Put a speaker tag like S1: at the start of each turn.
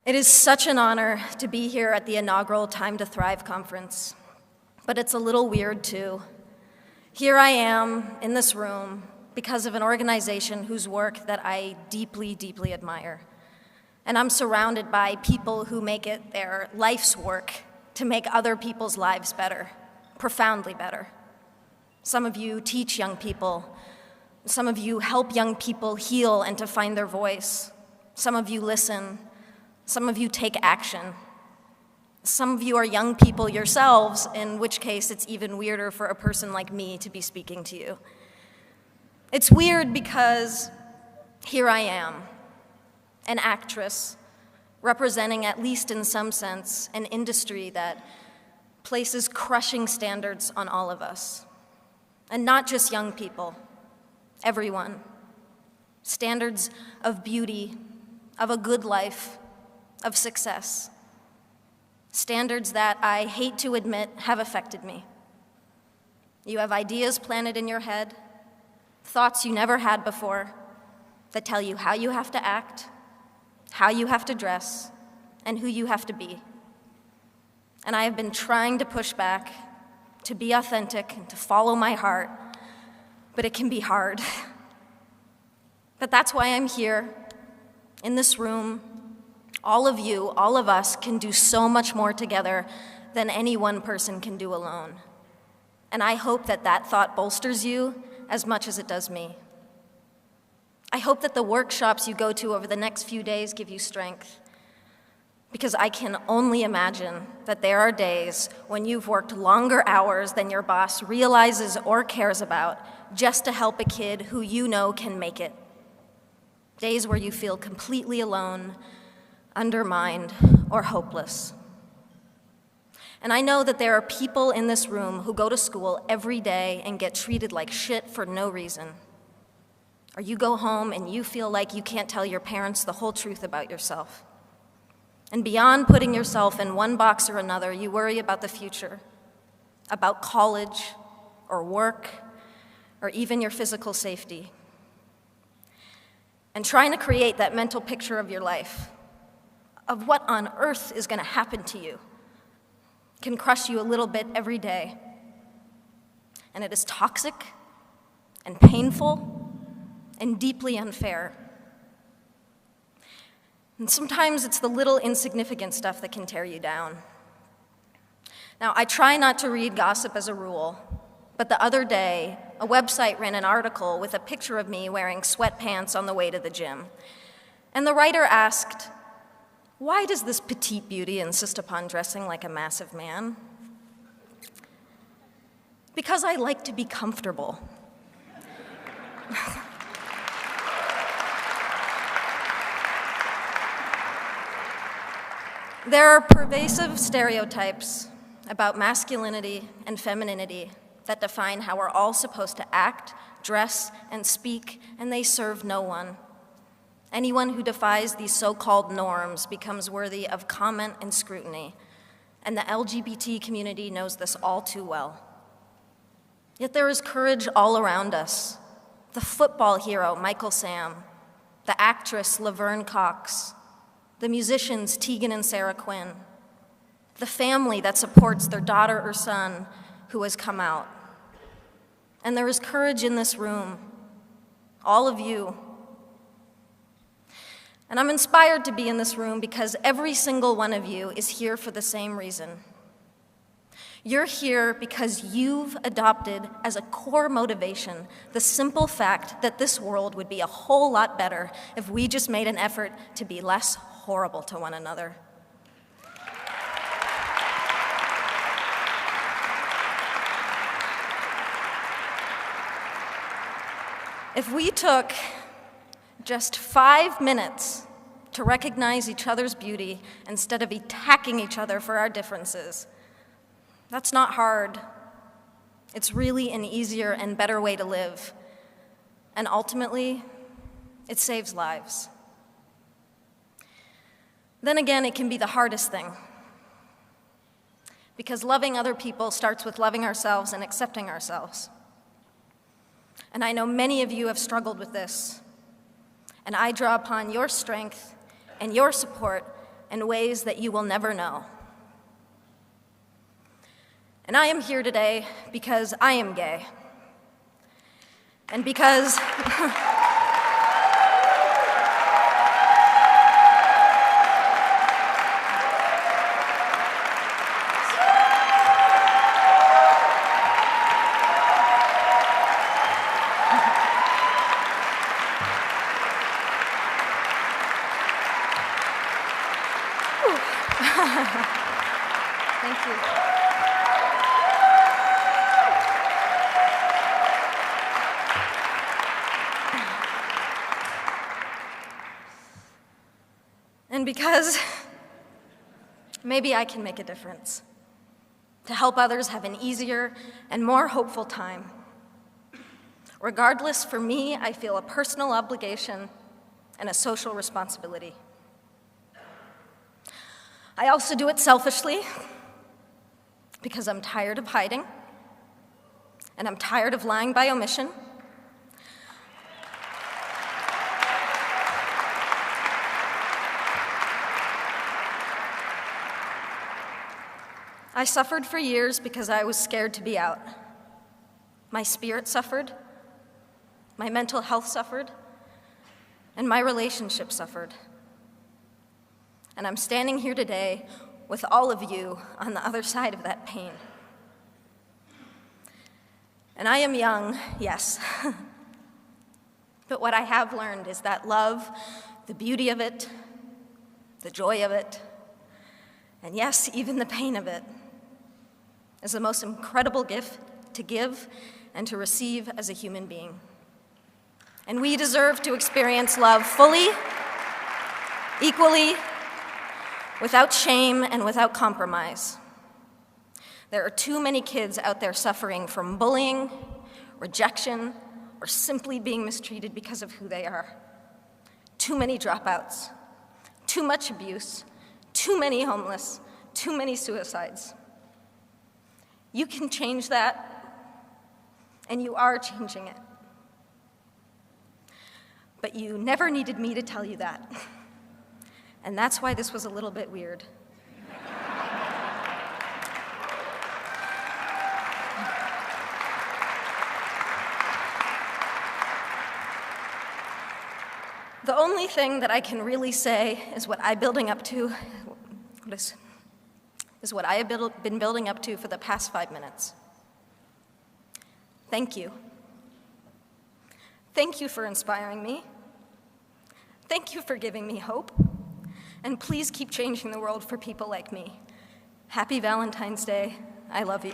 S1: It is such an honor to be here at the inaugural Time to Thrive conference, but it's a little weird too. Here I am in this room because of an organization whose work that I deeply, deeply admire. And I'm surrounded by people who make it their life's work to make other people's lives better, profoundly better. Some of you teach young people. Some of you help young people heal and to find their voice. Some of you listen. Some of you take action. Some of you are young people yourselves, in which case it's even weirder for a person like me to be speaking to you. It's weird because here I am, an actress, representing, at least in some sense, an industry that places crushing standards on all of us. And not just young people, everyone. Standards of beauty, of a good life, of success. Standards that I hate to admit have affected me. You have ideas planted in your head, thoughts you never had before, that tell you how you have to act, how you have to dress, and who you have to be. And I have been trying to push back, to be authentic, and to follow my heart, but it can be hard. But that's why I'm here, in this room. All of you, all of us, can do so much more together than any one person can do alone. And I hope that that thought bolsters you as much as it does me. I hope that the workshops you go to over the next few days give you strength, because I can only imagine that there are days when you've worked longer hours than your boss realizes or cares about just to help a kid who you know can make it. Days where you feel completely alone, undermined, or hopeless. And I know that there are people in this room who go to school every day and get treated like shit for no reason. Or you go home and you feel like you can't tell your parents the whole truth about yourself. And beyond putting yourself in one box or another, you worry about the future, about college, or work, or even your physical safety. And trying to create that mental picture of your life, of what on earth is going to happen to you, can crush you a little bit every day. And it is toxic and painful and deeply unfair. And sometimes it's the little insignificant stuff that can tear you down. Now, I try not to read gossip as a rule, but the other day, a website ran an article with a picture of me wearing sweatpants on the way to the gym. And the writer asked, "Why does this petite beauty insist upon dressing like a massive man?" Because I like to be comfortable. There are pervasive stereotypes about masculinity and femininity that define how we're all supposed to act, dress, and speak, and they serve no one. Anyone who defies these so-called norms becomes worthy of comment and scrutiny, and the LGBT community knows this all too well. Yet there is courage all around us. The football hero, Michael Sam, the actress, Laverne Cox, the musicians, Tegan and Sarah Quinn, the family that supports their daughter or son who has come out. And there is courage in this room, all of you. And I'm inspired to be in this room because every single one of you is here for the same reason. You're here because you've adopted as a core motivation the simple fact that this world would be a whole lot better if we just made an effort to be less horrible to one another. If we took just 5 minutes to recognize each other's beauty instead of attacking each other for our differences, that's not hard. It's really an easier and better way to live. And ultimately, it saves lives. Then again, it can be the hardest thing. Because loving other people starts with loving ourselves and accepting ourselves. And I know many of you have struggled with this. And I draw upon your strength and your support in ways that you will never know. And I am here today because I am gay. And because thank you. And because maybe I can make a difference to help others have an easier and more hopeful time. Regardless, for me, I feel a personal obligation and a social responsibility. I also do it selfishly because I'm tired of hiding and I'm tired of lying by omission. I suffered for years because I was scared to be out. My spirit suffered, my mental health suffered, and my relationship suffered. And I'm standing here today with all of you on the other side of that pain. And I am young, yes. But what I have learned is that love, the beauty of it, the joy of it, and yes, even the pain of it, is the most incredible gift to give and to receive as a human being. And we deserve to experience love fully, equally, without shame and without compromise. There are too many kids out there suffering from bullying, rejection, or simply being mistreated because of who they are. Too many dropouts, too much abuse, too many homeless, too many suicides. You can change that, and you are changing it. But you never needed me to tell you that. And that's why this was a little bit weird. The only thing that I can really say is what I have been building up to for the past 5 minutes. Thank you. Thank you for inspiring me. Thank you for giving me hope. And please keep changing the world for people like me. Happy Valentine's Day. I love you.